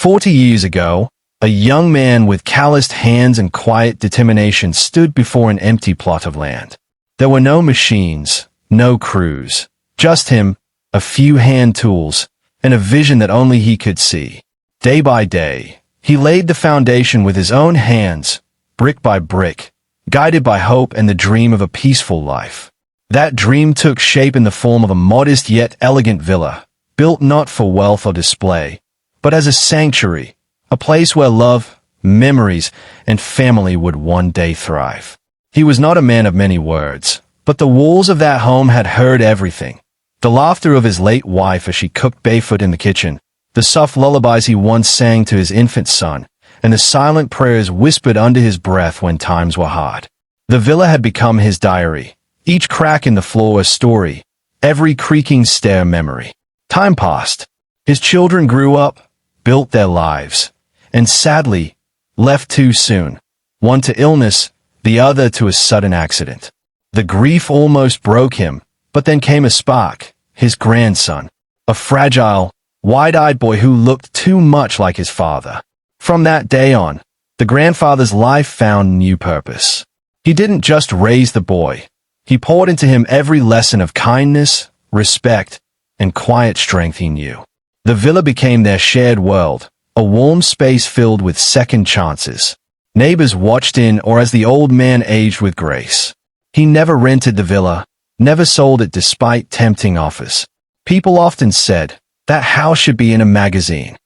40 years ago, a young man with calloused hands and quiet determination stood before an empty plot of land. There were no machines, no crews, just him, a few hand tools, and a vision that only he could see. Day by day, he laid the foundation with his own hands, brick by brick, guided by hope and the dream of a peaceful life. That dream took shape in the form of a modest yet elegant villa, built not for wealth or display, but as a sanctuary, a place where love, memories, and family would one day thrive. He was not a man of many words, but the walls of that home had heard everything. The laughter of his late wife as she cooked barefoot in the kitchen, the soft lullabies he once sang to his infant son, and the silent prayers whispered under his breath when times were hard. The villa had become his diary, each crack in the floor a story, every creaking stair a memory. Time passed. His children grew up, built their lives, and sadly, left too soon, one to illness, the other to a sudden accident. The grief almost broke him, but then came a spark, his grandson, a fragile, wide-eyed boy who looked too much like his father. From that day on, the grandfather's life found new purpose. He didn't just raise the boy. He poured into him every lesson of kindness, respect, and quiet strength he knew. The villa became their shared world, a warm space filled with second chances. Neighbors watched in or as the old man aged with grace. He never rented the villa, never sold it despite tempting offers. People often said, that house should be in a magazine.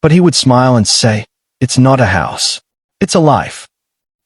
But he would smile and say, it's not a house. It's a life.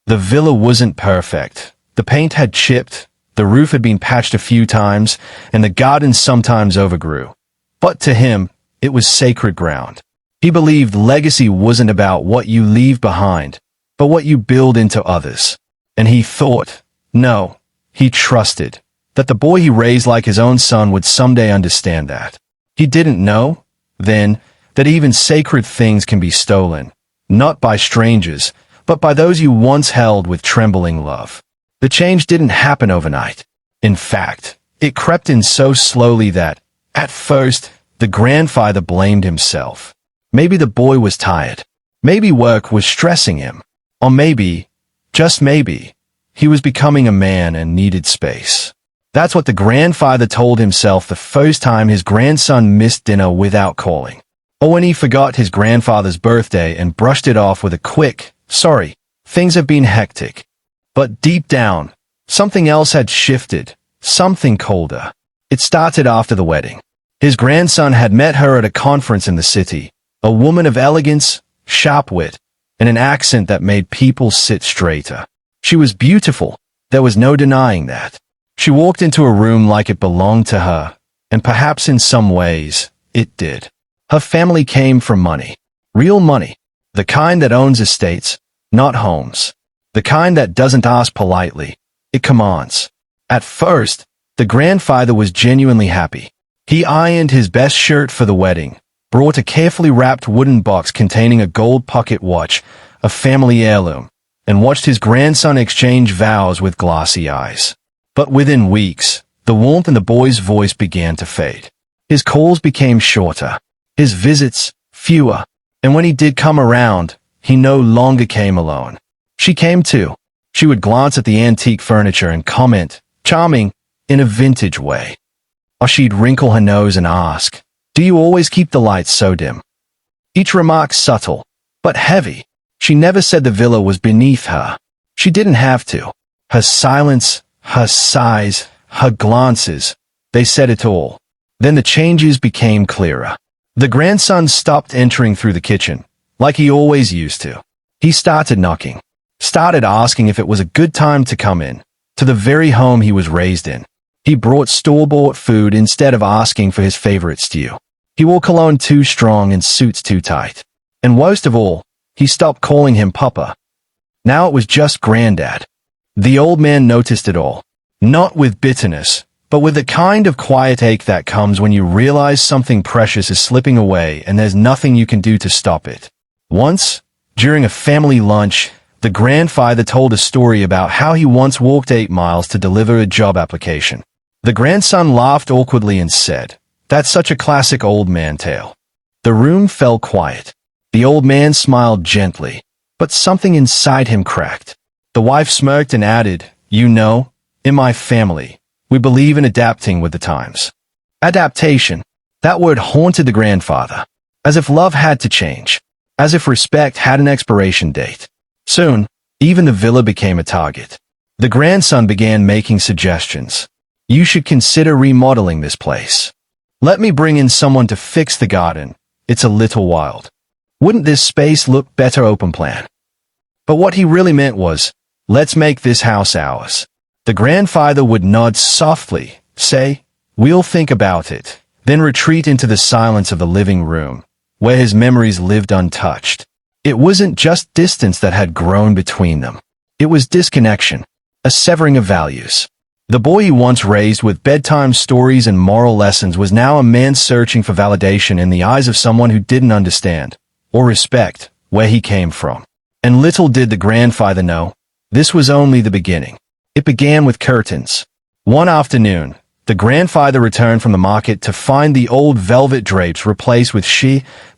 The villa wasn't perfect. The paint had chipped, the roof had been patched a few times, and the garden sometimes overgrew. But to him, it was sacred ground. He believed legacy wasn't about what you leave behind, but what you build into others. And he thought, no, he trusted, that the boy he raised like his own son would someday understand that. He didn't know, then, that even sacred things can be stolen, not by strangers, but by those you once held with trembling love. The change didn't happen overnight. In fact, it crept in so slowly that, at first, the grandfather blamed himself. Maybe the boy was tired. Maybe work was stressing him. Or maybe, just maybe, he was becoming a man and needed space. That's what the grandfather told himself the first time his grandson missed dinner without calling. Or when he forgot his grandfather's birthday and brushed it off with a quick, sorry, things have been hectic. But deep down, something else had shifted, something colder. It started after the wedding. His grandson had met her at a conference in the city, a woman of elegance, sharp wit, and an accent that made people sit straighter. She was beautiful, there was no denying that. She walked into a room like it belonged to her, and perhaps in some ways, it did. Her family came from money. Real money. The kind that owns estates, not homes. The kind that doesn't ask politely. It commands. At first, the grandfather was genuinely happy. He ironed his best shirt for the wedding, brought a carefully wrapped wooden box containing a gold pocket watch, a family heirloom, and watched his grandson exchange vows with glassy eyes. But within weeks, the warmth in the boy's voice began to fade. His calls became shorter, his visits fewer, and when he did come around, he no longer came alone. She came too. She would glance at the antique furniture and comment, charming, in a vintage way. Or she'd wrinkle her nose and ask, do you always keep the lights so dim? Each remark subtle, but heavy. She never said the villa was beneath her. She didn't have to. Her silence, her sighs, her glances, they said it all. Then the changes became clearer. The grandson stopped entering through the kitchen, like he always used to. He started knocking, started asking if it was a good time to come in, to the very home he was raised in. He brought store-bought food instead of asking for his favorite stew. He wore cologne too strong and suits too tight. And worst of all, he stopped calling him Papa. Now it was just Granddad. The old man noticed it all, not with bitterness, but with the kind of quiet ache that comes when you realize something precious is slipping away and there's nothing you can do to stop it. Once, during a family lunch, the grandfather told a story about how he once walked 8 miles to deliver a job application. The grandson laughed awkwardly and said, "That's such a classic old man tale." The room fell quiet. The old man smiled gently, but something inside him cracked. The wife smirked and added, "You know, in my family, we believe in adapting with the times." Adaptation. That word haunted the grandfather. As if love had to change. As if respect had an expiration date. Soon, even the villa became a target. The grandson began making suggestions. "You should consider remodeling this place. Let me bring in someone to fix the garden. It's a little wild. Wouldn't this space look better open plan?" But what he really meant was, "Let's make this house ours." The grandfather would nod softly, say, "We'll think about it," then retreat into the silence of the living room, where his memories lived untouched. It wasn't just distance that had grown between them. It was disconnection, a severing of values. The boy he once raised with bedtime stories and moral lessons was now a man searching for validation in the eyes of someone who didn't understand, or respect, where he came from. And little did the grandfather know, this was only the beginning. It began with curtains. One afternoon, the grandfather returned from the market to find the old velvet drapes replaced with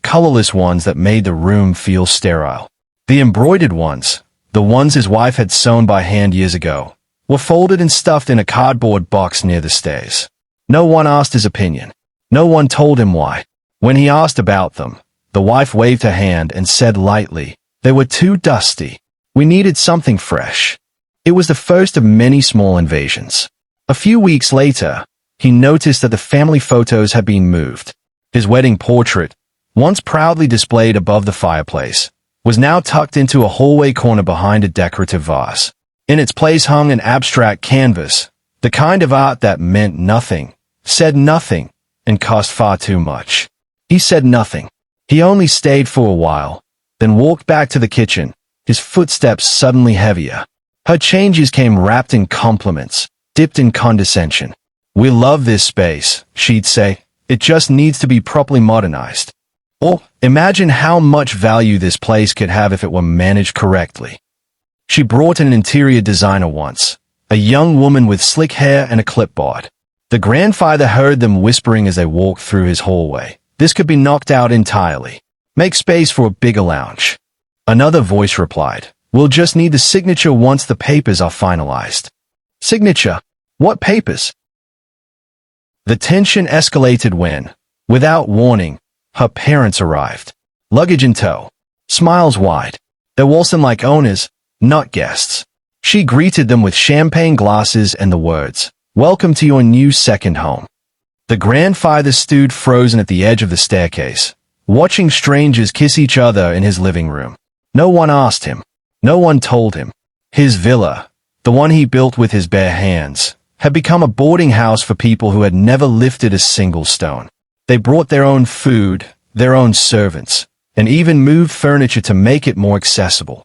colorless ones that made the room feel sterile. The embroidered ones, the ones his wife had sewn by hand years ago, were folded and stuffed in a cardboard box near the stairs. No one asked his opinion. No one told him why. When he asked about them, the wife waved her hand and said lightly, "They were too dusty. We needed something fresh." It was the first of many small invasions. A few weeks later, he noticed that the family photos had been moved. His wedding portrait, once proudly displayed above the fireplace, was now tucked into a hallway corner behind a decorative vase. In its place hung an abstract canvas, the kind of art that meant nothing, said nothing, and cost far too much. He said nothing. He only stayed for a while, then walked back to the kitchen, his footsteps suddenly heavier. Her changes came wrapped in compliments, dipped in condescension. "We love this space," she'd say. "It just needs to be properly modernized." Or, "Imagine how much value this place could have if it were managed correctly." She brought in an interior designer once, a young woman with slick hair and a clipboard. The grandfather heard them whispering as they walked through his hallway. This could be knocked out entirely. Make space for a bigger lounge. Another voice replied, "We'll just need the signature once the papers are finalized." Signature? What papers? The tension escalated when, without warning, her parents arrived. Luggage in tow. Smiles wide. They waltzed in like owners, not guests. She greeted them with champagne glasses and the words, "Welcome to your new second home." The grandfather stood frozen at the edge of the staircase, watching strangers kiss each other in his living room. No one asked him. No one told him. His villa, the one he built with his bare hands, had become a boarding house for people who had never lifted a single stone. They brought their own food, their own servants, and even moved furniture to make it more accessible.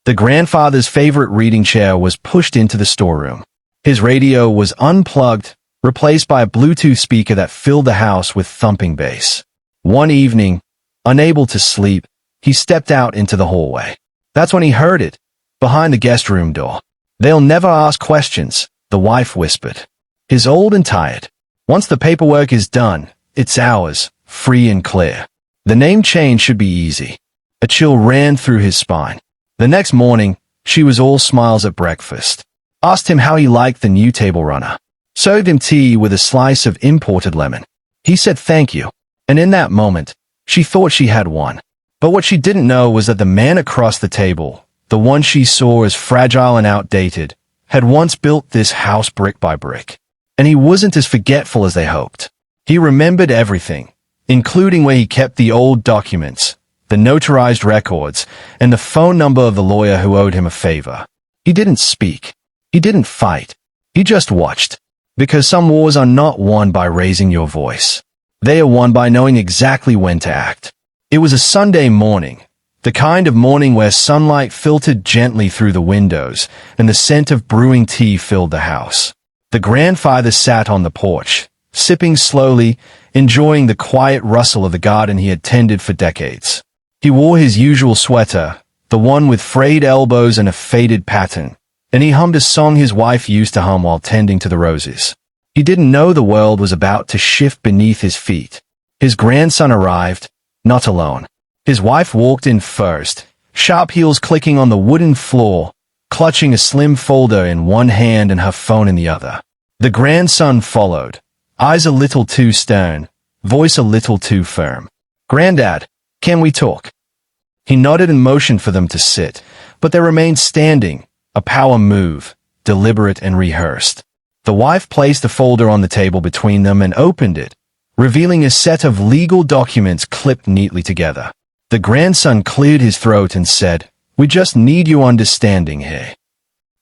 The grandfather's favorite reading chair was pushed into the storeroom. His radio was unplugged, replaced by a Bluetooth speaker that filled the house with thumping bass. One evening, unable to sleep, he stepped out into the hallway. That's when he heard it, behind the guest room door. "They'll never ask questions," the wife whispered. "He's old and tired. Once the paperwork is done, it's ours, free and clear." The name change should be easy. A chill ran through his spine. The next morning, she was all smiles at breakfast. Asked him how he liked the new table runner. Served him tea with a slice of imported lemon. He said thank you. And in that moment, she thought she had won. But what she didn't know was that the man across the table, the one she saw as fragile and outdated, had once built this house brick by brick. And he wasn't as forgetful as they hoped. He remembered everything, including where he kept the old documents, the notarized records, and the phone number of the lawyer who owed him a favor. He didn't speak. He didn't fight. He just watched. Because some wars are not won by raising your voice. They are won by knowing exactly when to act. It was a Sunday morning, the kind of morning where sunlight filtered gently through the windows and the scent of brewing tea filled the house. The grandfather sat on the porch, sipping slowly, enjoying the quiet rustle of the garden he had tended for decades. He wore his usual sweater, the one with frayed elbows and a faded pattern, and he hummed a song his wife used to hum while tending to the roses. He didn't know the world was about to shift beneath his feet. His grandson arrived, not alone. His wife walked in first, sharp heels clicking on the wooden floor, clutching a slim folder in one hand and her phone in the other. The grandson followed, eyes a little too stern, voice a little too firm. "Granddad, can we talk?" He nodded and motioned for them to sit, but they remained standing, a power move, deliberate and rehearsed. The wife placed the folder on the table between them and opened it, revealing a set of legal documents clipped neatly together. The grandson cleared his throat and said, "We just need you understanding here."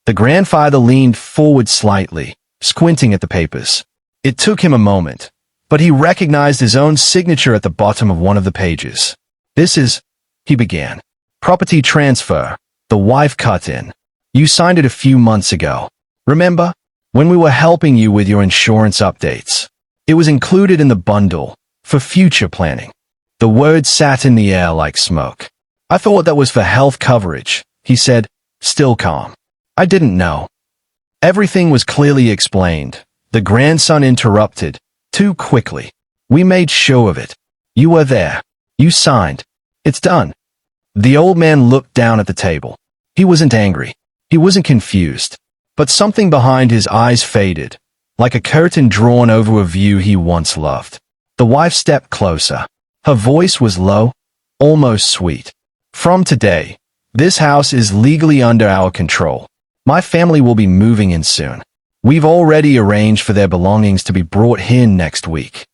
The grandfather leaned forward slightly, squinting at the papers. It took him a moment, but he recognized his own signature at the bottom of one of the pages. "This is," he began. "Property transfer," the wife cut in. "You signed it a few months ago. Remember? When we were helping you with your insurance updates. It was included in the bundle, for future planning." The words sat in the air like smoke. "I thought that was for health coverage," he said, still calm. "I didn't know." Everything was clearly explained. The grandson interrupted, too quickly. "We made show of it. You were there. You signed. It's done." The old man looked down at the table. He wasn't angry. He wasn't confused. But something behind his eyes faded, like a curtain drawn over a view he once loved. The wife stepped closer. Her voice was low, almost sweet. "From today, this house is legally under our control. My family will be moving in soon. We've already arranged for their belongings to be brought here next week."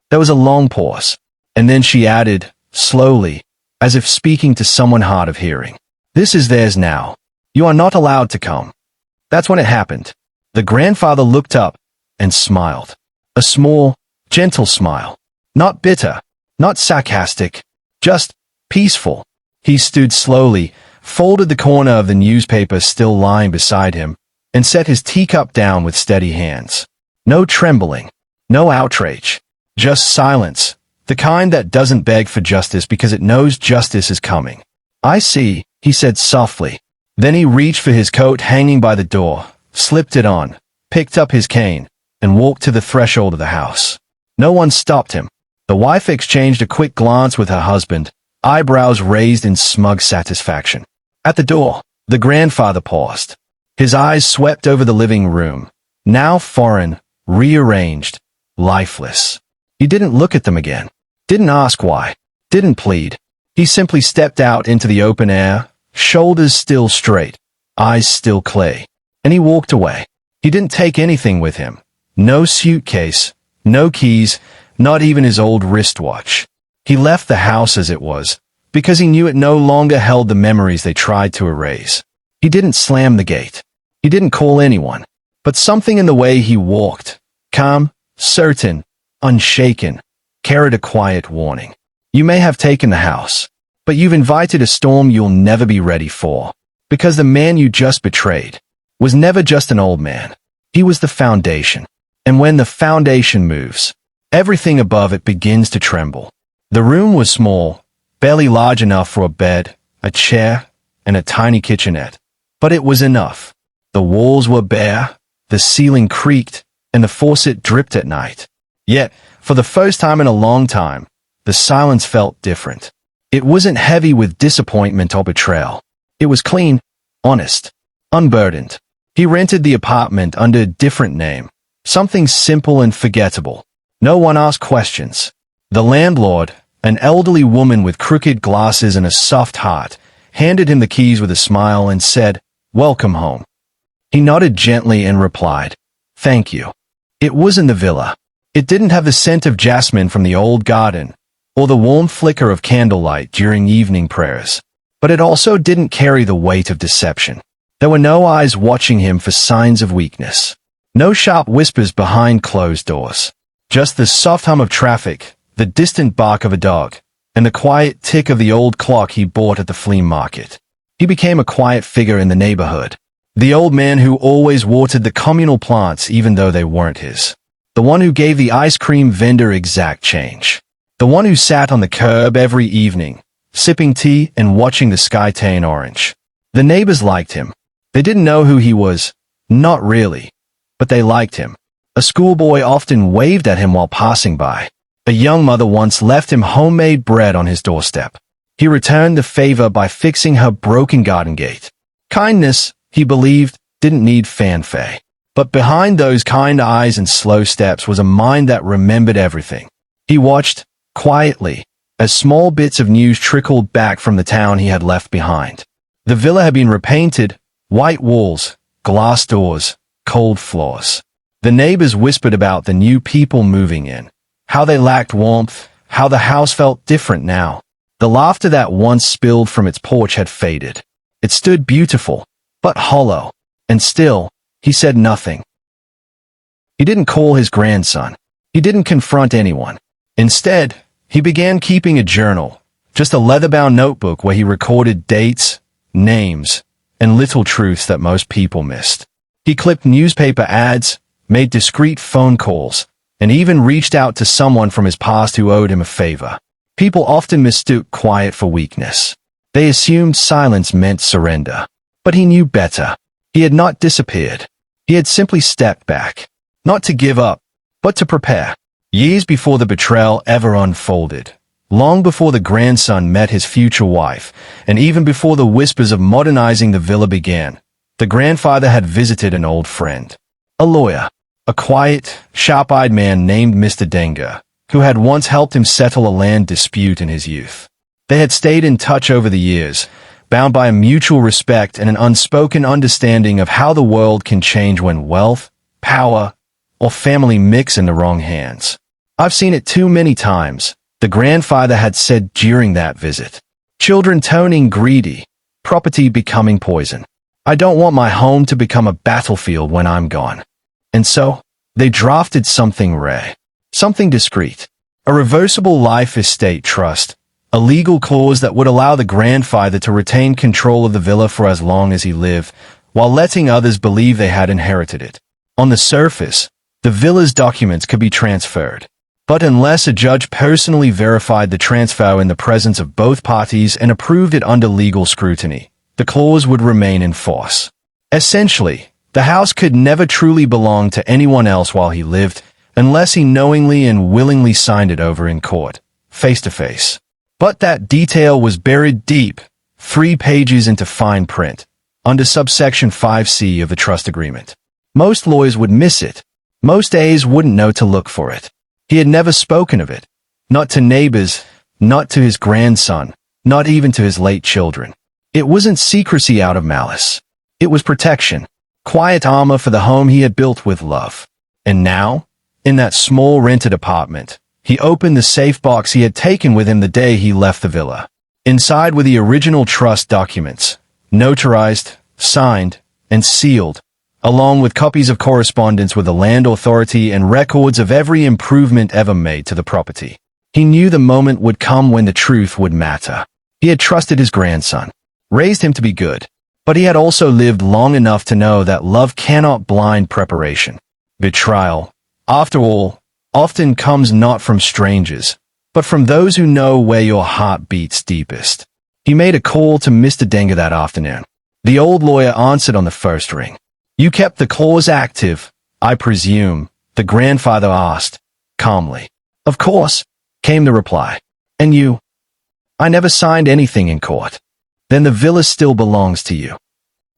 There was a long pause, and then she added, slowly, as if speaking to someone hard of hearing, "This is theirs now. You are not allowed to come." That's when it happened. The grandfather looked up and smiled. A small, gentle smile. Not bitter, not sarcastic, just peaceful. He stood slowly, folded the corner of the newspaper still lying beside him, and set his teacup down with steady hands. No trembling, no outrage, just silence, the kind that doesn't beg for justice because it knows justice is coming. "I see," he said softly. Then he reached for his coat hanging by the door, slipped it on, picked up his cane, and walked to the threshold of the house. No one stopped him. The wife exchanged a quick glance with her husband, eyebrows raised in smug satisfaction. At the door, the grandfather paused. His eyes swept over the living room, now foreign, rearranged, lifeless. He didn't look at them again, didn't ask why, didn't plead. He simply stepped out into the open air, shoulders still straight, eyes still clay, and he walked away. He didn't take anything with him. No suitcase, no keys, not even his old wristwatch. He left the house as it was, because he knew it no longer held the memories they tried to erase. He didn't slam the gate. He didn't call anyone. But something in the way he walked, calm, certain, unshaken, carried a quiet warning. You may have taken the house, but you've invited a storm you'll never be ready for. Because the man you just betrayed was never just an old man. He was the foundation. And when the foundation moves, everything above it begins to tremble. The room was small, barely large enough for a bed, a chair, and a tiny kitchenette. But it was enough. The walls were bare, the ceiling creaked, and the faucet dripped at night. Yet, for the first time in a long time, the silence felt different. It wasn't heavy with disappointment or betrayal. It was clean, honest, unburdened. He rented the apartment under a different name, something simple and forgettable. No one asked questions. The landlord, an elderly woman with crooked glasses and a soft heart, handed him the keys with a smile and said, "Welcome home." He nodded gently and replied, "Thank you." It wasn't the villa. It didn't have the scent of jasmine from the old garden, or the warm flicker of candlelight during evening prayers. But it also didn't carry the weight of deception. There were no eyes watching him for signs of weakness. No sharp whispers behind closed doors. Just the soft hum of traffic, the distant bark of a dog, and the quiet tick of the old clock he bought at the flea market. He became a quiet figure in the neighborhood. The old man who always watered the communal plants even though they weren't his. The one who gave the ice cream vendor exact change. The one who sat on the curb every evening, sipping tea and watching the sky turn orange. The neighbors liked him. They didn't know who he was. Not really. But they liked him. A schoolboy often waved at him while passing by. A young mother once left him homemade bread on his doorstep. He returned the favor by fixing her broken garden gate. Kindness, he believed, didn't need fanfare. But behind those kind eyes and slow steps was a mind that remembered everything. He watched, quietly, as small bits of news trickled back from the town he had left behind. The villa had been repainted, white walls, glass doors, cold floors. The neighbors whispered about the new people moving in, how they lacked warmth, how the house felt different now. The laughter that once spilled from its porch had faded. It stood beautiful, but hollow, and still, he said nothing. He didn't call his grandson. He didn't confront anyone. Instead, he began keeping a journal, just a leather-bound notebook where he recorded dates, names, and little truths that most people missed. He clipped newspaper ads, made discreet phone calls, and even reached out to someone from his past who owed him a favor. People often mistook quiet for weakness. They assumed silence meant surrender. But he knew better. He had not disappeared. He had simply stepped back. Not to give up, but to prepare. Years before the betrayal ever unfolded, long before the grandson met his future wife, and even before the whispers of modernizing the villa began, the grandfather had visited an old friend. A lawyer. A quiet, sharp-eyed man named Mr. Denga, who had once helped him settle a land dispute in his youth. They had stayed in touch over the years, bound by a mutual respect and an unspoken understanding of how the world can change when wealth, power, or family mix in the wrong hands. "I've seen it too many times," the grandfather had said during that visit. "Children turning greedy, property becoming poison. I don't want my home to become a battlefield when I'm gone." And so, they drafted something rare, something discreet, a reversible life estate trust, a legal clause that would allow the grandfather to retain control of the villa for as long as he lived, while letting others believe they had inherited it. On the surface, the villa's documents could be transferred. But unless a judge personally verified the transfer in the presence of both parties and approved it under legal scrutiny, the clause would remain in force. Essentially, the house could never truly belong to anyone else while he lived, unless he knowingly and willingly signed it over in court, face to face. But that detail was buried deep, 3 pages into fine print, under subsection 5C of the trust agreement. Most lawyers would miss it. Most A's wouldn't know to look for it. He had never spoken of it. Not to neighbors, not to his grandson, not even to his late children. It wasn't secrecy out of malice. It was protection. Quiet armor for the home he had built with love. And now, in that small rented apartment, he opened the safe box he had taken with him the day he left the villa. Inside were the original trust documents, notarized, signed, and sealed, along with copies of correspondence with the land authority and records of every improvement ever made to the property. He knew the moment would come when the truth would matter. He had trusted his grandson, raised him to be good, but he had also lived long enough to know that love cannot blind preparation. Betrayal, after all, often comes not from strangers, but from those who know where your heart beats deepest. He made a call to Mr. Denga that afternoon. The old lawyer answered on the first ring. "You kept the clause active, I presume?" the grandfather asked, calmly. "Of course," came the reply. "And you?" "I never signed anything in court." "Then the villa still belongs to you."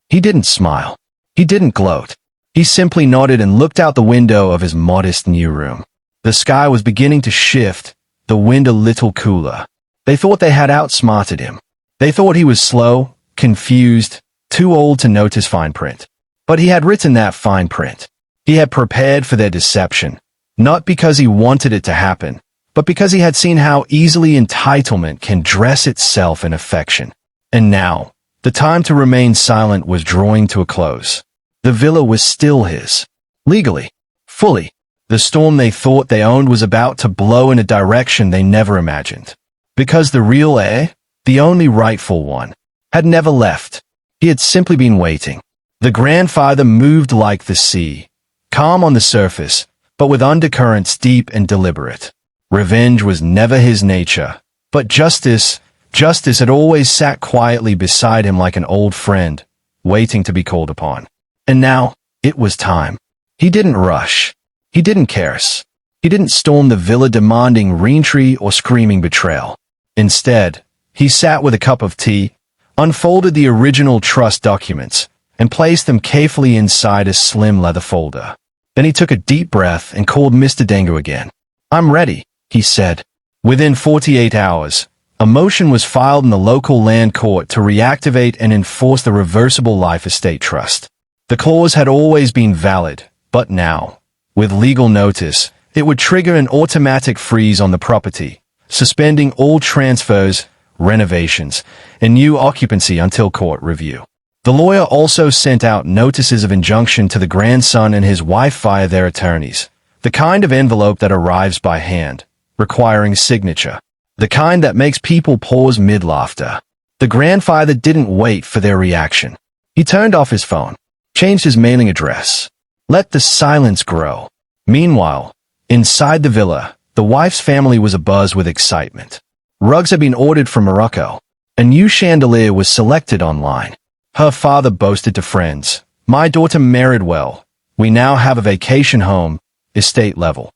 He didn't smile. He didn't gloat. He simply nodded and looked out the window of his modest new room. The sky was beginning to shift, the wind a little cooler. They thought they had outsmarted him. They thought he was slow, confused, too old to notice fine print. But he had written that fine print. He had prepared for their deception, not because he wanted it to happen, but because he had seen how easily entitlement can dress itself in affection. And now, the time to remain silent was drawing to a close. The villa was still his. Legally. Fully. The storm they thought they owned was about to blow in a direction they never imagined. Because the real heir, the only rightful one, had never left. He had simply been waiting. The grandfather moved like the sea, calm on the surface, but with undercurrents deep and deliberate. Revenge was never his nature, but justice had always sat quietly beside him like an old friend, waiting to be called upon. And now, it was time. He didn't rush. He didn't curse. He didn't storm the villa demanding reentry or screaming betrayal. Instead, He sat with a cup of tea, unfolded the original trust documents, and placed them carefully inside a slim leather folder. Then he took a deep breath and called Mr. Dengu again. "I'm ready," he said. Within 48 hours, a motion was filed in the local land court to reactivate and enforce the reversible life estate trust. The clause had always been valid, but now, with legal notice, it would trigger an automatic freeze on the property, suspending all transfers, renovations, and new occupancy until court review. The lawyer also sent out notices of injunction to the grandson and his wife via their attorneys, the kind of envelope that arrives by hand, requiring signature, the kind that makes people pause mid-laughter. The grandfather didn't wait for their reaction. He turned off his phone, changed his mailing address, let the silence grow. Meanwhile, inside the villa, the wife's family was abuzz with excitement. Rugs had been ordered from Morocco. A new chandelier was selected online. Her father boasted to friends, "My daughter married well. We now have a vacation home, estate level."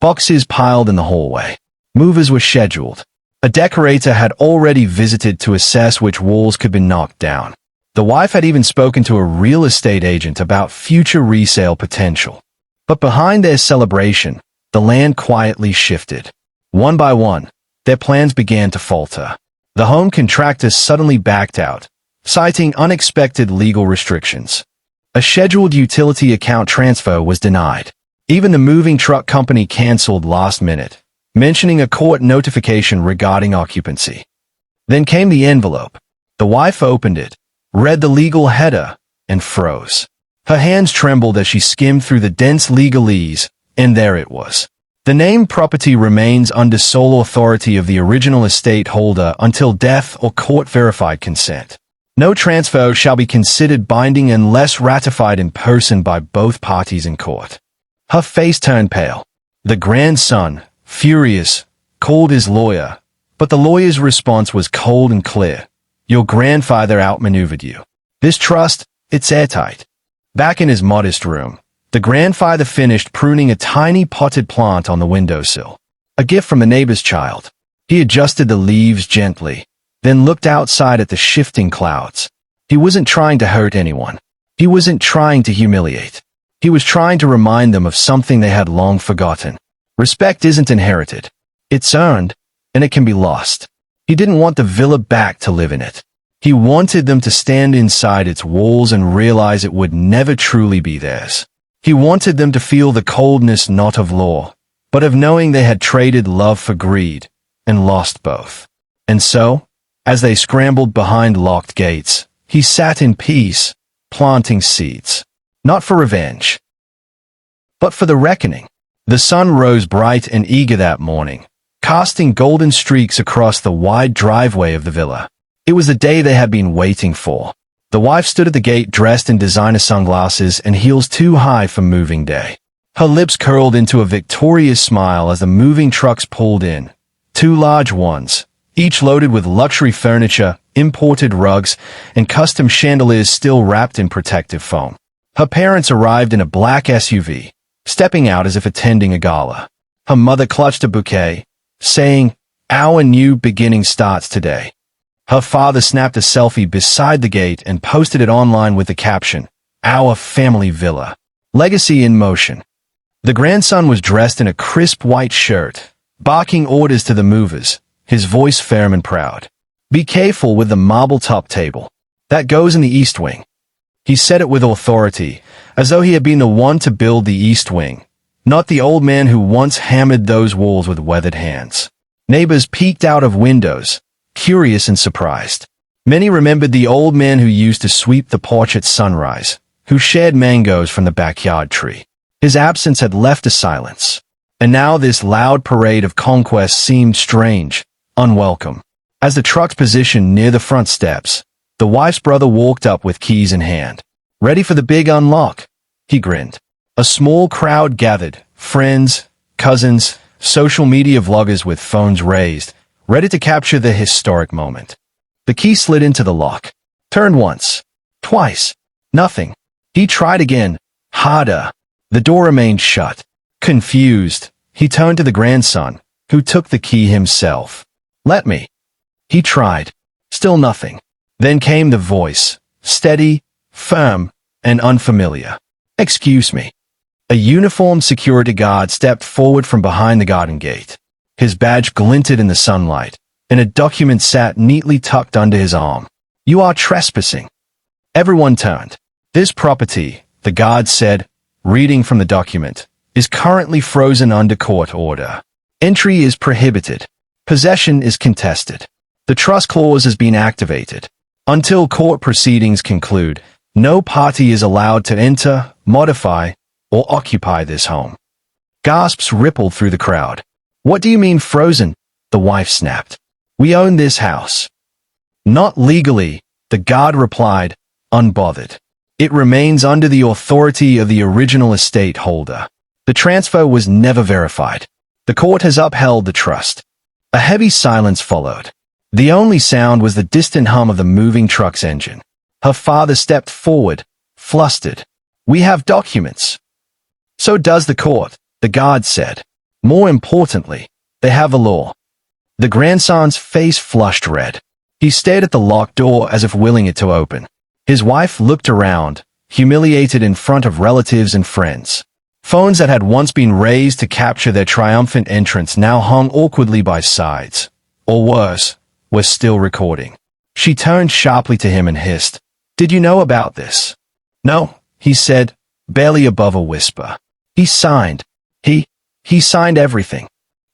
Boxes piled in the hallway. Movers were scheduled. A decorator had already visited to assess which walls could be knocked down. The wife had even spoken to a real estate agent about future resale potential. But behind their celebration, the land quietly shifted. One by one, their plans began to falter. The home contractor suddenly backed out, citing unexpected legal restrictions. A scheduled utility account transfer was denied. Even the moving truck company canceled last minute, mentioning a court notification regarding occupancy. Then came the envelope. The wife opened it, read the legal header, and froze. Her hands trembled as she skimmed through the dense legalese, and there it was. The named property remains under sole authority of the original estate holder until death or court-verified consent. No transfer shall be considered binding unless ratified in person by both parties in court. Her face turned pale. The grandson, furious, called his lawyer, but the lawyer's response was cold and clear. "Your grandfather outmaneuvered you. This trust, it's airtight." Back in his modest room, the grandfather finished pruning a tiny potted plant on the windowsill, a gift from a neighbor's child. He adjusted the leaves gently, then looked outside at the shifting clouds. He wasn't trying to hurt anyone. He wasn't trying to humiliate. He was trying to remind them of something they had long forgotten. Respect isn't inherited. It's earned, and it can be lost. He didn't want the villa back to live in it. He wanted them to stand inside its walls and realize it would never truly be theirs. He wanted them to feel the coldness not of law, but of knowing they had traded love for greed, and lost both. And so, as they scrambled behind locked gates, he sat in peace, planting seeds. Not for revenge, but for the reckoning. The sun rose bright and eager that morning, casting golden streaks across the wide driveway of the villa. It was the day they had been waiting for. The wife stood at the gate dressed in designer sunglasses and heels too high for moving day. Her lips curled into a victorious smile as the moving trucks pulled in. Two large ones, each loaded with luxury furniture, imported rugs, and custom chandeliers still wrapped in protective foam. Her parents arrived in a black SUV, stepping out as if attending a gala. Her mother clutched a bouquet, saying, "Our new beginning starts today." Her father snapped a selfie beside the gate and posted it online with the caption, "Our family villa. Legacy in motion." The grandson was dressed in a crisp white shirt, barking orders to the movers, his voice firm and proud. "Be careful with the marble-top table. That goes in the East Wing." He said it with authority, as though he had been the one to build the East Wing, not the old man who once hammered those walls with weathered hands. Neighbors peeked out of windows, curious and surprised. Many remembered the old man who used to sweep the porch at sunrise, who shared mangoes from the backyard tree. His absence had left a silence, and now this loud parade of conquest seemed strange, unwelcome. As the trucks positioned near the front steps, the wife's brother walked up with keys in hand. "Ready for the big unlock?" He grinned. A small crowd gathered, friends, cousins, social media vloggers with phones raised, ready to capture the historic moment. The key slid into the lock. Turned once. Twice. Nothing. He tried again. Harder. The door remained shut. Confused, he turned to the grandson, who took the key himself. "Let me." He tried. Still nothing. Then came the voice, steady, firm, and unfamiliar. "Excuse me." A uniformed security guard stepped forward from behind the garden gate. His badge glinted in the sunlight, and a document sat neatly tucked under his arm. "You are trespassing." Everyone turned. "This property," the guard said, reading from the document, "is currently frozen under court order. Entry is prohibited. Possession is contested. The trust clause has been activated. Until court proceedings conclude, no party is allowed to enter, modify, or occupy this home." Gasps rippled through the crowd. "What do you mean frozen?" the wife snapped. "We own this house." "Not legally," the guard replied, unbothered. "It remains under the authority of the original estate holder. The transfer was never verified. The court has upheld the trust." A heavy silence followed. The only sound was the distant hum of the moving truck's engine. Her father stepped forward, flustered. "We have documents." "So does the court," the guard said. "More importantly, they have a law." The grandson's face flushed red. He stared at the locked door as if willing it to open. His wife looked around, humiliated in front of relatives and friends. Phones that had once been raised to capture their triumphant entrance now hung awkwardly by sides. Or worse, were still recording. She turned sharply to him and hissed, "Did you know about this?" "No," he said, barely above a whisper. "He signed. He signed everything."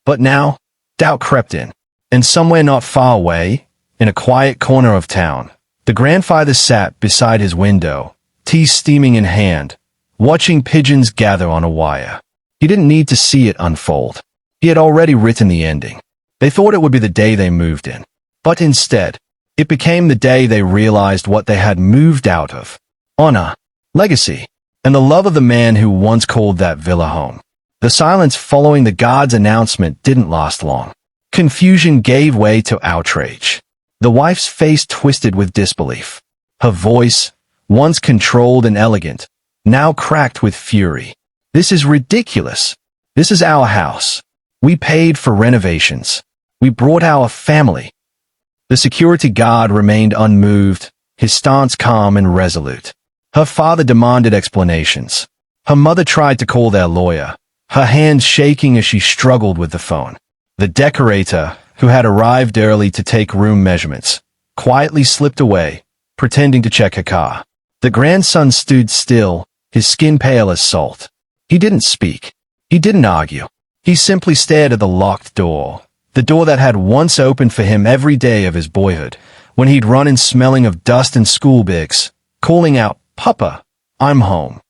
But now, doubt crept in. And somewhere not far away, in a quiet corner of town, the grandfather sat beside his window, tea steaming in hand, watching pigeons gather on a wire. He didn't need to see it unfold. He had already written the ending. They thought it would be the day they moved in. But instead, it became the day they realized what they had moved out of. Honor, legacy, and the love of the man who once called that villa home. The silence following the guard's announcement didn't last long. Confusion gave way to outrage. The wife's face twisted with disbelief. Her voice, once controlled and elegant, now cracked with fury. "This is ridiculous. This is our house. We paid for renovations. We brought our family." The security guard remained unmoved, his stance calm and resolute. Her father demanded explanations. Her mother tried to call their lawyer, her hands shaking as she struggled with the phone. The decorator, who had arrived early to take room measurements, quietly slipped away, pretending to check her car. The grandson stood still, his skin pale as salt. He didn't speak. He didn't argue. He simply stared at the locked door, the door that had once opened for him every day of his boyhood, when he'd run in smelling of dust and school bags, calling out, "Papa, I'm home."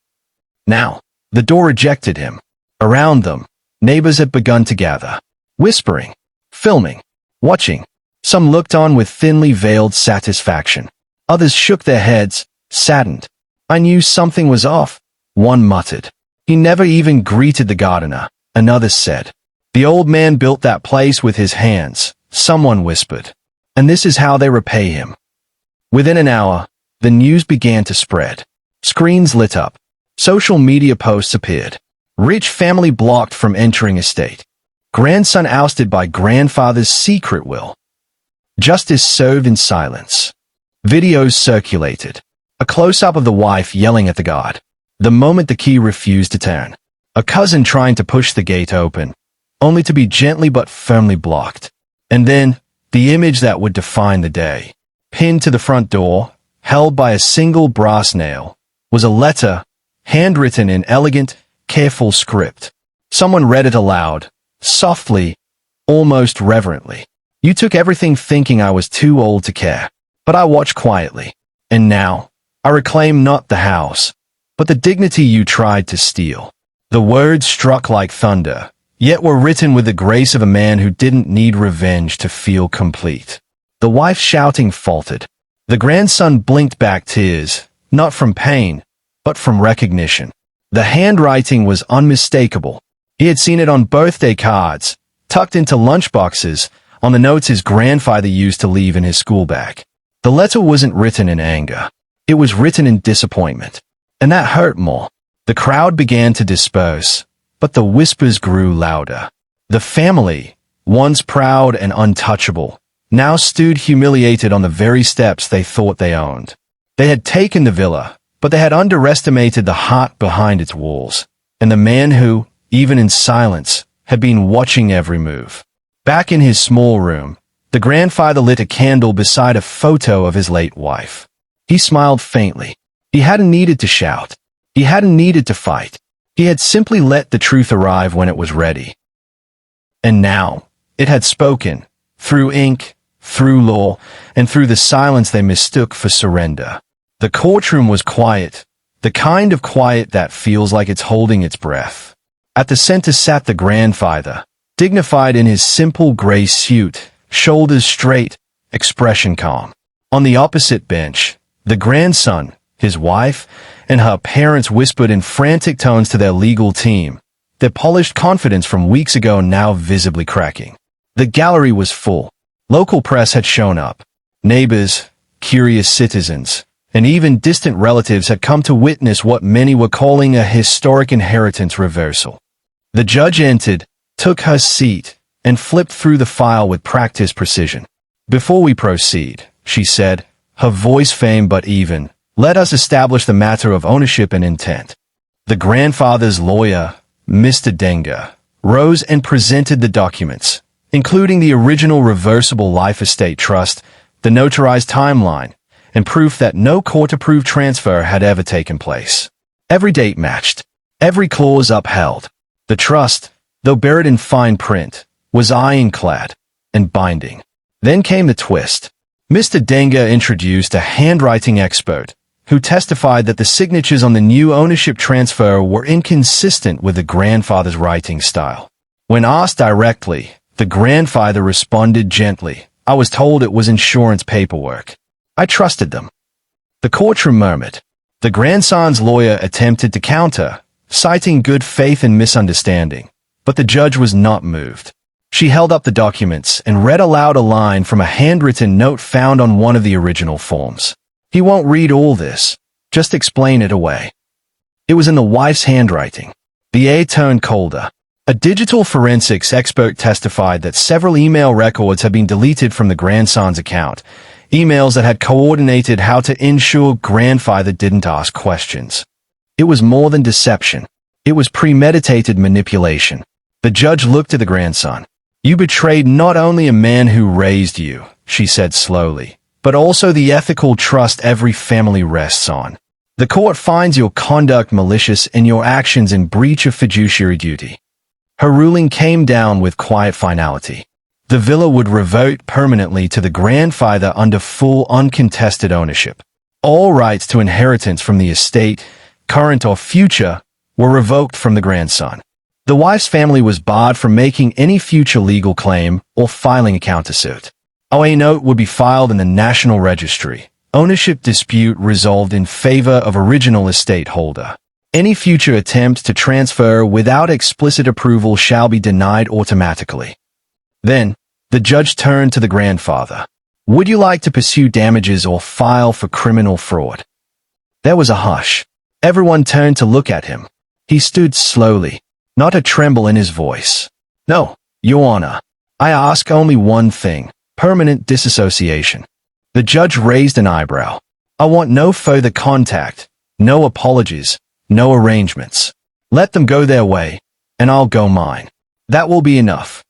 Now, the door rejected him. Around them, neighbors had begun to gather, whispering, filming, watching. Some looked on with thinly veiled satisfaction. Others shook their heads, saddened. "I knew something was off," one muttered. "He never even greeted the gardener," another said. "The old man built that place with his hands," someone whispered. "And this is how they repay him." Within an hour, the news began to spread. Screens lit up. Social media posts appeared. Rich family blocked from entering estate. Grandson ousted by grandfather's secret will. Justice served in silence. Videos circulated. A close-up of the wife yelling at the guard. The moment the key refused to turn. A cousin trying to push the gate open, only to be gently but firmly blocked. And then, the image that would define the day. Pinned to the front door, held by a single brass nail, was a letter, handwritten in elegant, careful script. Someone read it aloud, softly, almost reverently. "You took everything thinking I was too old to care, but I watched quietly. And now, I reclaim not the house, but the dignity you tried to steal." The words struck like thunder, yet were written with the grace of a man who didn't need revenge to feel complete. The wife's shouting faltered. The grandson blinked back tears, not from pain, but from recognition. The handwriting was unmistakable. He had seen it on birthday cards, tucked into lunchboxes, on the notes his grandfather used to leave in his school bag. The letter wasn't written in anger. It was written in disappointment. And that hurt more. The crowd began to disperse, but the whispers grew louder. The family, once proud and untouchable, now stood humiliated on the very steps they thought they owned. They had taken the villa, but they had underestimated the heart behind its walls, and the man who, even in silence, had been watching every move. Back in his small room, the grandfather lit a candle beside a photo of his late wife. He smiled faintly. He hadn't needed to shout. He hadn't needed to fight. He had simply let the truth arrive when it was ready. And now, it had spoken, through ink, through law, and through the silence they mistook for surrender. The courtroom was quiet, the kind of quiet that feels like it's holding its breath. At the center sat the grandfather, dignified in his simple gray suit, shoulders straight, expression calm. On the opposite bench, the grandson, his wife, and her parents whispered in frantic tones to their legal team, their polished confidence from weeks ago now visibly cracking. The gallery was full. Local press had shown up. Neighbors, curious citizens, and even distant relatives had come to witness what many were calling a historic inheritance reversal. The judge entered, took her seat, and flipped through the file with practiced precision. "Before we proceed," she said, her voice faint but even, "let us establish the matter of ownership and intent." The grandfather's lawyer, Mr. Denga, rose and presented the documents, including the original reversible life estate trust, the notarized timeline, and proof that no court-approved transfer had ever taken place. Every date matched, every clause upheld. The trust, though buried in fine print, was ironclad and binding. Then came the twist. Mr. Denga introduced a handwriting expert who testified that the signatures on the new ownership transfer were inconsistent with the grandfather's writing style. When asked directly, the grandfather responded gently, "I was told it was insurance paperwork. I trusted them." The courtroom murmured. The grandson's lawyer attempted to counter, citing good faith and misunderstanding, but the judge was not moved. She held up the documents and read aloud a line from a handwritten note found on one of the original forms. "He won't read all this. Just explain it away." It was in the wife's handwriting. The air turned colder. A digital forensics expert testified that several email records had been deleted from the grandson's account, emails that had coordinated how to ensure grandfather didn't ask questions. It was more than deception. It was premeditated manipulation. The judge looked at the grandson. "You betrayed not only a man who raised you," she said slowly, "but also the ethical trust every family rests on. The court finds your conduct malicious and your actions in breach of fiduciary duty." Her ruling came down with quiet finality. The villa would revert permanently to the grandfather under full uncontested ownership. All rights to inheritance from the estate, current or future, were revoked from the grandson. The wife's family was barred from making any future legal claim or filing a countersuit. A note would be filed in the National Registry. Ownership dispute resolved in favor of original estate holder. Any future attempt to transfer without explicit approval shall be denied automatically. Then, the judge turned to the grandfather. "Would you like to pursue damages or file for criminal fraud?" There was a hush. Everyone turned to look at him. He stood slowly, not a tremble in his voice. "No, Your Honor. I ask only one thing, permanent disassociation." The judge raised an eyebrow. "I want no further contact, no apologies, no arrangements. Let them go their way, and I'll go mine. That will be enough."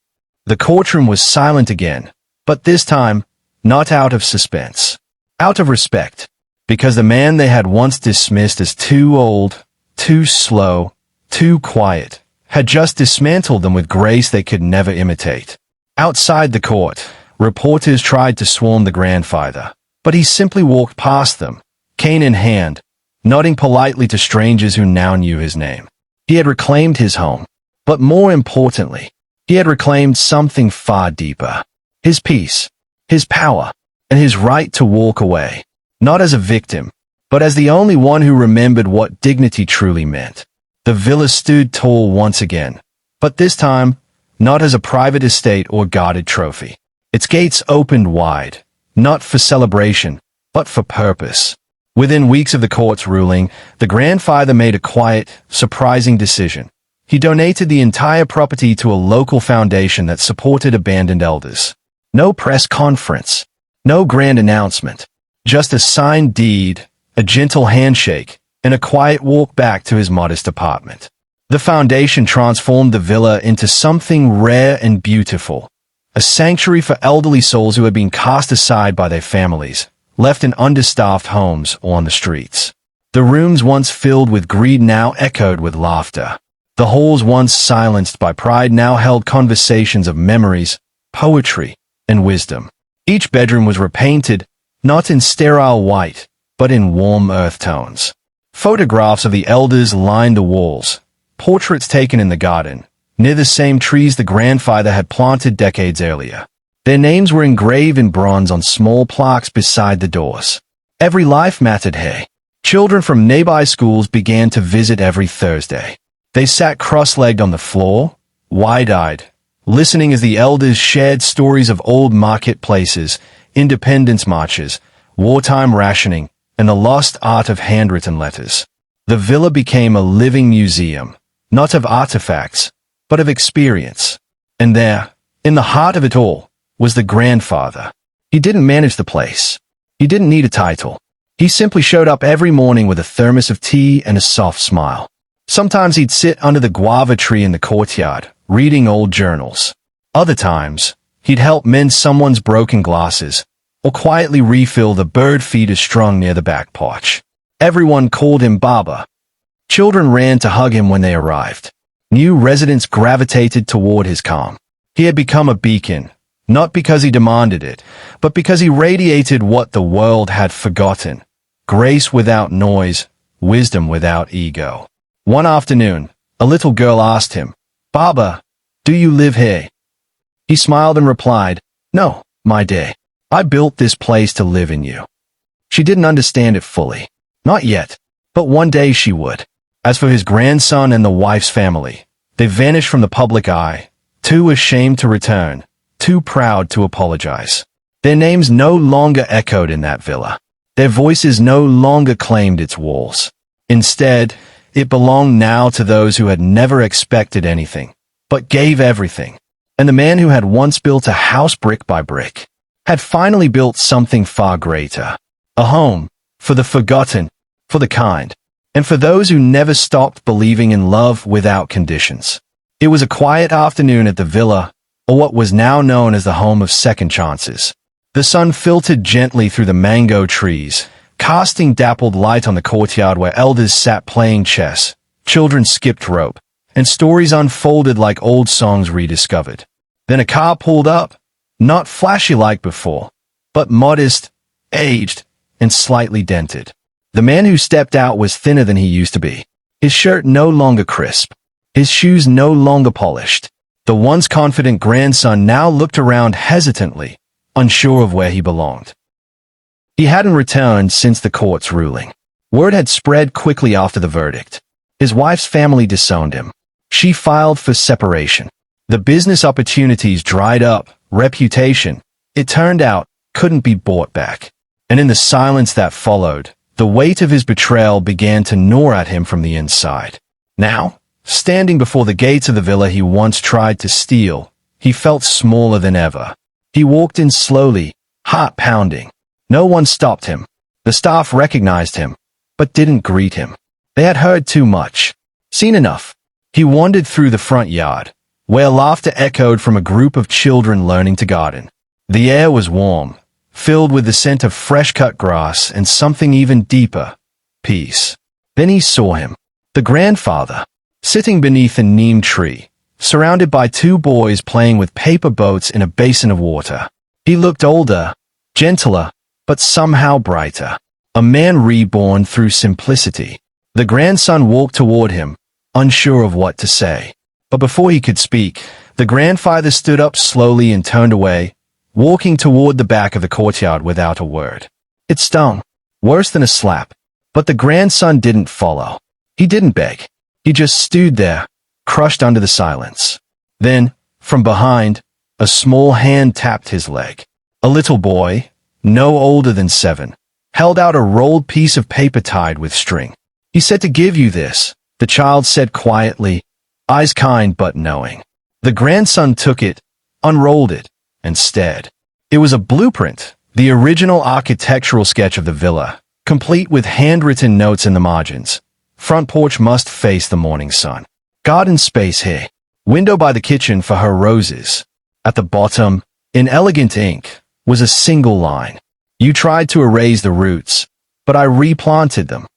The courtroom was silent again, but this time, not out of suspense. Out of respect, because the man they had once dismissed as too old, too slow, too quiet, had just dismantled them with grace they could never imitate. Outside the court, reporters tried to swarm the grandfather, but he simply walked past them, cane in hand, nodding politely to strangers who now knew his name. He had reclaimed his home, but more importantly, he had reclaimed something far deeper. His peace, his power, and his right to walk away, not as a victim, but as the only one who remembered what dignity truly meant. The villa stood tall once again, but this time, not as a private estate or guarded trophy. Its gates opened wide, not for celebration, but for purpose. Within weeks of the court's ruling, the grandfather made a quiet, surprising decision. He donated the entire property to a local foundation that supported abandoned elders. No press conference. No grand announcement. Just a signed deed, a gentle handshake, and a quiet walk back to his modest apartment. The foundation transformed the villa into something rare and beautiful, a sanctuary for elderly souls who had been cast aside by their families, left in understaffed homes or on the streets. The rooms once filled with greed now echoed with laughter. The halls once silenced by pride now held conversations of memories, poetry, and wisdom. Each bedroom was repainted, not in sterile white, but in warm earth tones. Photographs of the elders lined the walls, portraits taken in the garden, near the same trees the grandfather had planted decades earlier. Their names were engraved in bronze on small plaques beside the doors. Every life mattered here. Children from nearby schools began to visit every Thursday. They sat cross-legged on the floor, wide-eyed, listening as the elders shared stories of old marketplaces, independence marches, wartime rationing, and the lost art of handwritten letters. The villa became a living museum, not of artifacts, but of experience. And there, in the heart of it all, was the grandfather. He didn't manage the place. He didn't need a title. He simply showed up every morning with a thermos of tea and a soft smile. Sometimes he'd sit under the guava tree in the courtyard, reading old journals. Other times, he'd help mend someone's broken glasses, or quietly refill the bird feeders strung near the back porch. Everyone called him Baba. Children ran to hug him when they arrived. New residents gravitated toward his calm. He had become a beacon, not because he demanded it, but because he radiated what the world had forgotten: grace without noise, wisdom without ego. One afternoon, a little girl asked him, "Baba, do you live here?" He smiled and replied, "No, my dear. I built this place to live in you." She didn't understand it fully. Not yet, but one day she would. As for his grandson and the wife's family, they vanished from the public eye, too ashamed to return, too proud to apologize. Their names no longer echoed in that villa. Their voices no longer claimed its walls. Instead, it belonged now to those who had never expected anything, but gave everything. And the man who had once built a house brick by brick had finally built something far greater. A home, for the forgotten, for the kind, and for those who never stopped believing in love without conditions. It was a quiet afternoon at the villa, or what was now known as the home of second chances. The sun filtered gently through the mango trees, casting dappled light on the courtyard where elders sat playing chess, children skipped rope, and stories unfolded like old songs rediscovered. Then a car pulled up, not flashy like before, but modest, aged, and slightly dented. The man who stepped out was thinner than he used to be. His shirt no longer crisp. His shoes no longer polished. The once confident grandson now looked around hesitantly, unsure of where he belonged. He hadn't returned since the court's ruling. Word had spread quickly after the verdict. His wife's family disowned him. She filed for separation. The business opportunities dried up, reputation, it turned out, couldn't be bought back. And in the silence that followed, the weight of his betrayal began to gnaw at him from the inside. Now, standing before the gates of the villa he once tried to steal, he felt smaller than ever. He walked in slowly, heart pounding. No one stopped him. The staff recognized him, but didn't greet him. They had heard too much, seen enough. He wandered through the front yard, where laughter echoed from a group of children learning to garden. The air was warm, filled with the scent of fresh-cut grass and something even deeper, peace. Then he saw him, the grandfather, sitting beneath a neem tree, surrounded by two boys playing with paper boats in a basin of water. He looked older, gentler, but somehow brighter. A man reborn through simplicity. The grandson walked toward him, unsure of what to say. But before he could speak, the grandfather stood up slowly and turned away, walking toward the back of the courtyard without a word. It stung, worse than a slap. But the grandson didn't follow. He didn't beg. He just stood there, crushed under the silence. Then, from behind, a small hand tapped his leg. A little boy, no older than 7, held out a rolled piece of paper tied with string. "He said to give you this," the child said quietly, eyes kind but knowing. The grandson took it, unrolled it, and stared. It was a blueprint, the original architectural sketch of the villa, complete with handwritten notes in the margins. Front porch must face the morning sun. Garden space here. Window by the kitchen for her roses. At the bottom, in elegant ink, was a single line. You tried to erase the roots, but I replanted them.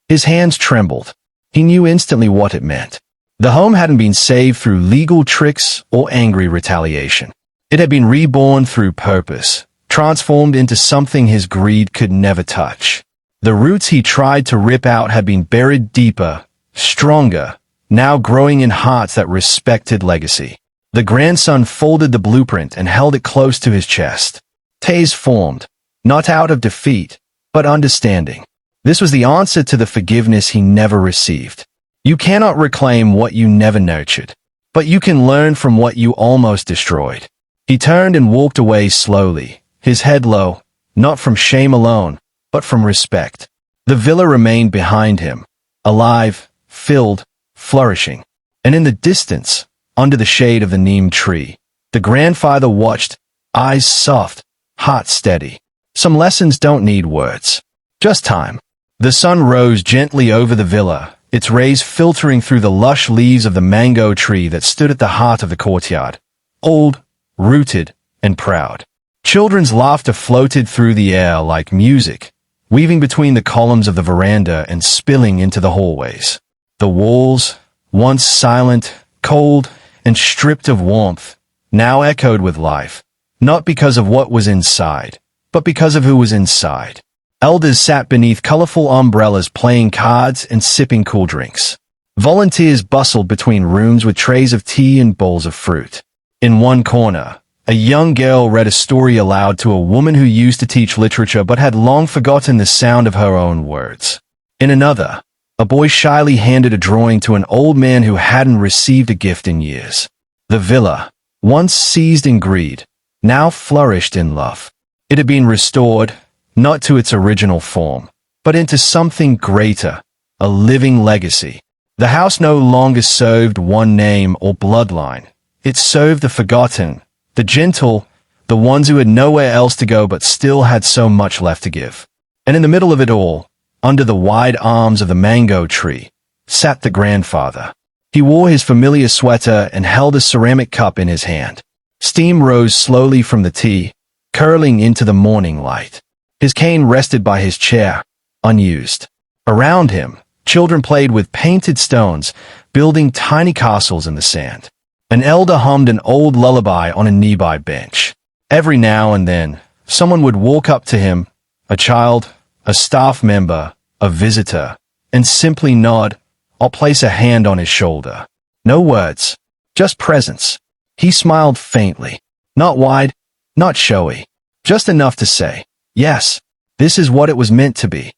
His hands trembled. He knew instantly what it meant. The home hadn't been saved through legal tricks or angry retaliation. It had been reborn through purpose, transformed into something his greed could never touch. The roots he tried to rip out had been buried deeper, stronger, now growing in hearts that respected legacy. The grandson folded the blueprint and held it close to his chest. Tears formed, not out of defeat, but understanding. This was the answer to the forgiveness he never received. You cannot reclaim what you never nurtured, but you can learn from what you almost destroyed. He turned and walked away slowly, his head low, not from shame alone, but from respect. The villa remained behind him, alive, filled, flourishing. And in the distance, under the shade of the neem tree, the grandfather watched, eyes soft, heart steady. Some lessons don't need words, just time. The sun rose gently over the villa, its rays filtering through the lush leaves of the mango tree that stood at the heart of the courtyard. Old, rooted, and proud. Children's laughter floated through the air like music, weaving between the columns of the veranda and spilling into the hallways. The walls, once silent, cold, and stripped of warmth, now echoed with life, not because of what was inside, but because of who was inside. Elders sat beneath colorful umbrellas playing cards and sipping cool drinks. Volunteers bustled between rooms with trays of tea and bowls of fruit. In one corner, a young girl read a story aloud to a woman who used to teach literature but had long forgotten the sound of her own words. In another, a boy shyly handed a drawing to an old man who hadn't received a gift in years. The villa, once seized in greed, now flourished in love. It had been restored, not to its original form, but into something greater, a living legacy. The house no longer served one name or bloodline. It served the forgotten, the gentle, the ones who had nowhere else to go but still had so much left to give. And in the middle of it all, under the wide arms of the mango tree, sat the grandfather. He wore his familiar sweater and held a ceramic cup in his hand. Steam rose slowly from the tea, curling into the morning light. His cane rested by his chair, unused. Around him, children played with painted stones, building tiny castles in the sand. An elder hummed an old lullaby on a nearby bench. Every now and then, someone would walk up to him, a child, a staff member, a visitor, and simply nod or place a hand on his shoulder. No words, just presence. He smiled faintly, not wide, not showy, just enough to say, yes, this is what it was meant to be.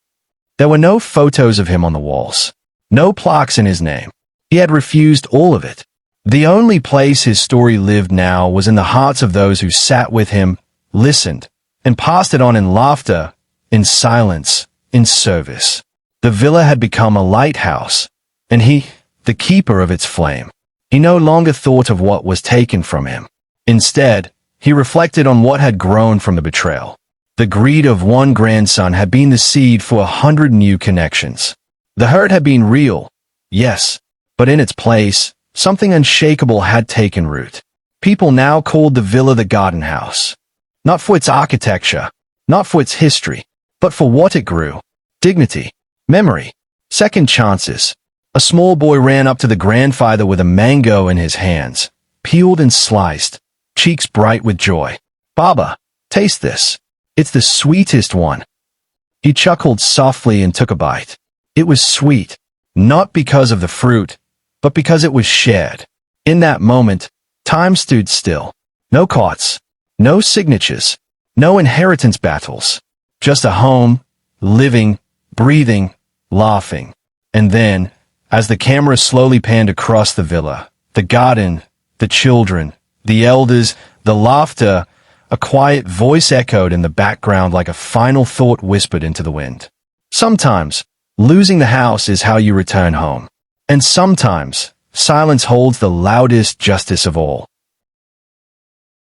There were no photos of him on the walls, no plaques in his name. He had refused all of it. The only place his story lived now was in the hearts of those who sat with him, listened, and passed it on in laughter, in silence, in service. The villa had become a lighthouse, and he, the keeper of its flame. He no longer thought of what was taken from him. Instead, he reflected on what had grown from the betrayal. The greed of one grandson had been the seed for 100 new connections. The hurt had been real, yes, but in its place, something unshakable had taken root. People now called the villa the Garden House. Not for its architecture, not for its history, but for what it grew. Dignity, memory, second chances. A small boy ran up to the grandfather with a mango in his hands, peeled and sliced, cheeks bright with joy. "Baba, taste this. It's the sweetest one." He chuckled softly and took a bite. It was sweet, not because of the fruit, but because it was shared. In that moment, time stood still. No courts, no signatures, no inheritance battles. Just a home, living, breathing, laughing. And then, as the camera slowly panned across the villa, the garden, the children, the elders, the laughter, a quiet voice echoed in the background like a final thought whispered into the wind. Sometimes, losing the house is how you return home. And sometimes, silence holds the loudest justice of all.